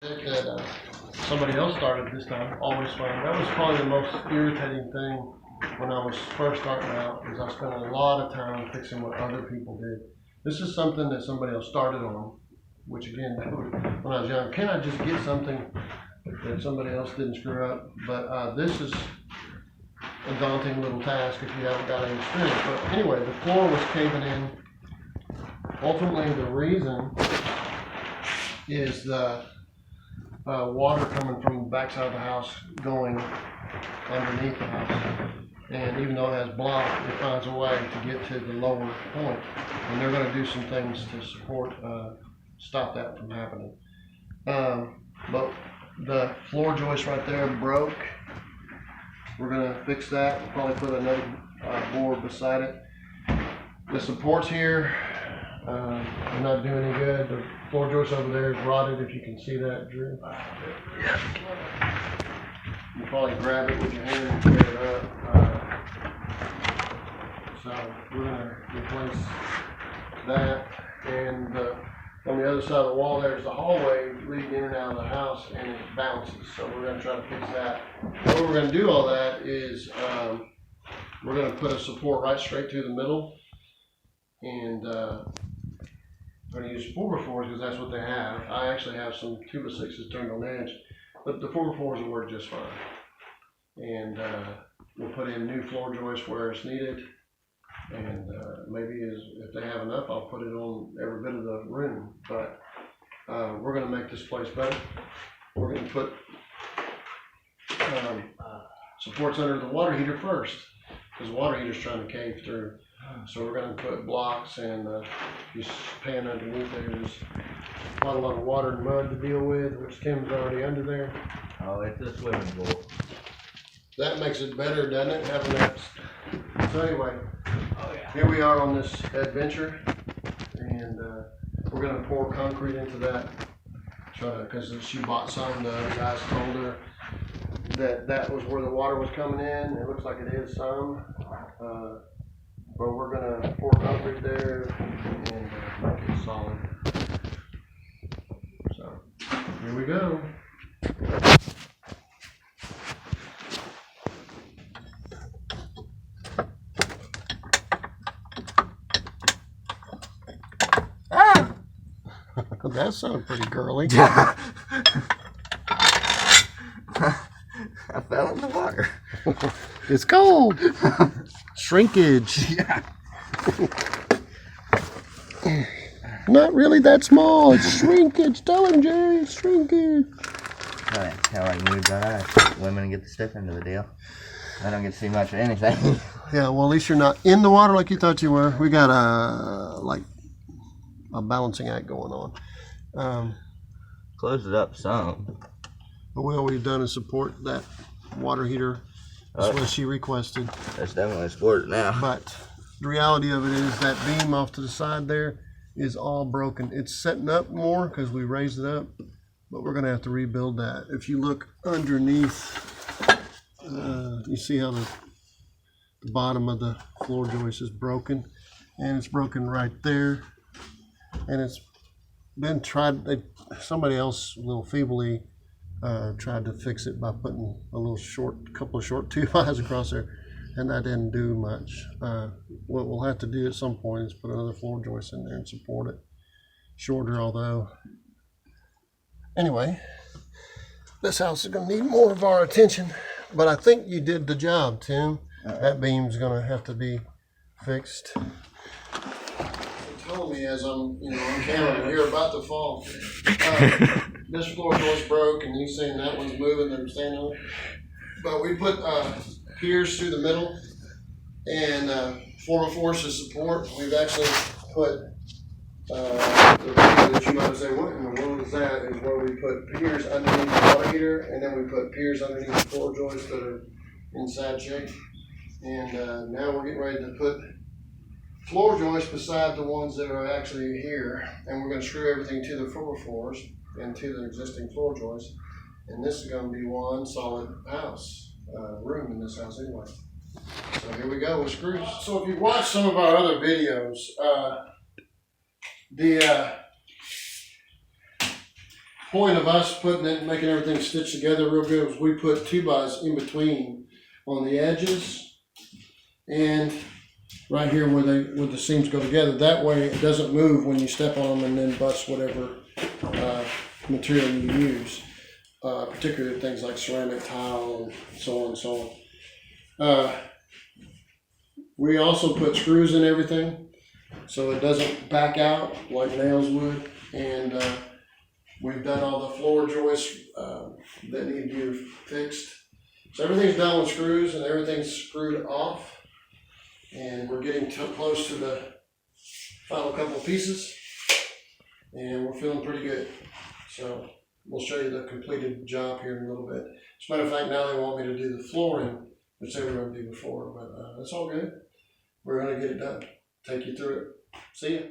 That somebody else started this time, always fun. That was probably the most irritating thing when I was first starting out, because I spent a lot of time fixing what other people did. This is something that somebody else started on, which again, when I was young, can I just get something that somebody else didn't screw up? But this is a daunting little task if you haven't got any experience. But anyway, the floor was caving in. Ultimately, the reason is the water coming from the backside of the house going underneath the house. And even though it has block, it finds a way to get to the lower point. And they're going to do some things to support, stop that from happening. But the floor joist right there broke. We're going to fix that. We'll probably put another board beside it. The supports here are not doing any good. The floor joist over there is rotted, if you can see that, Drew. Yeah. You probably grab it with your hand and tear it up. So we're going to replace that. And on the other side of the wall there's the hallway leading in and out of the house, and it bounces. So we're going to try to fix that. The way we're going to do all that is we're going to put a support right straight through the middle. And I'm going to use 4x4s because that's what they have. I actually have some 2x6s turned on edge, but the 4x4s will work just fine. And we'll put in new floor joists where it's needed. And maybe if they have enough, I'll put it on every bit of the room. But we're going to make this place better. We're going to put supports under the water heater first, because the water heater's trying to cave through. So we're going to put blocks and this pan underneath there. There's quite a lot of water and mud to deal with, which Tim's already under there. Oh, it's a swimming pool. That makes it better, doesn't it, having that? So anyway, here we are on this adventure, and we're going to pour concrete into that, because she bought some. The guys told her that was where the water was coming in. It looks like it is some. But we're going to pour concrete there and make it solid. So, here we go. Ah! That sounded pretty girly. I fell in the water. It's cold. Shrinkage. Yeah. Not really that small. It's shrinkage. Tell him, Jerry. It's shrinkage. That's how I moved that. Women get the stiff end of the deal. I don't get to see much of anything. Yeah, well, at least you're not in the water like you thought you were. We got a balancing act going on. Closed it up some. But all we've done is support that water heater. That's what she requested. That's definitely supported now. But the reality of it is that beam off to the side there is all broken. It's setting up more because we raised it up, but we're going to have to rebuild that. If you look underneath, you see how the bottom of the floor joist is broken, and it's broken right there. And it's been tried, somebody else a little feebly tried to fix it by putting a couple of short 2x across there, and that didn't do much. What we'll have to do at some point is put another floor joist in there and support it. Shorter, although. Anyway, this house is going to need more of our attention, but I think you did the job, Tim. That beam's going to have to be fixed. He told me as I'm on camera, you're about to fall. This floor joist broke, and he's saying that one's moving, they're standing on it. But we put piers through the middle and 4x4s to support. We've actually put the video that you might say, what in the world is that? Is where we put piers underneath the water heater, and then we put piers underneath the floor joists that are in sad shape. And now we're getting ready to put floor joists beside the ones that are actually here, and we're going to screw everything to the 4x4s and to the existing floor joists, and this is going to be one solid house, room in this house anyway. So here we go with screws. So if you watch some of our other videos, point of us putting it, making everything stitched together real good was we put 2x in between on the edges and right here where the seams go together. That way it doesn't move when you step on them and then bust whatever material you use, particularly things like ceramic tile and so on and so on. We also put screws in everything so it doesn't back out like nails would, and we've done all the floor joists that need to be fixed. So everything's done with screws and everything's screwed off, and we're getting close to the final couple of pieces, and we're feeling pretty good. So we'll show you the completed job here in a little bit. As a matter of fact, now they want me to do the flooring, which they were going to do before, but that's all good. We're going to get it done. Take you through it. See ya.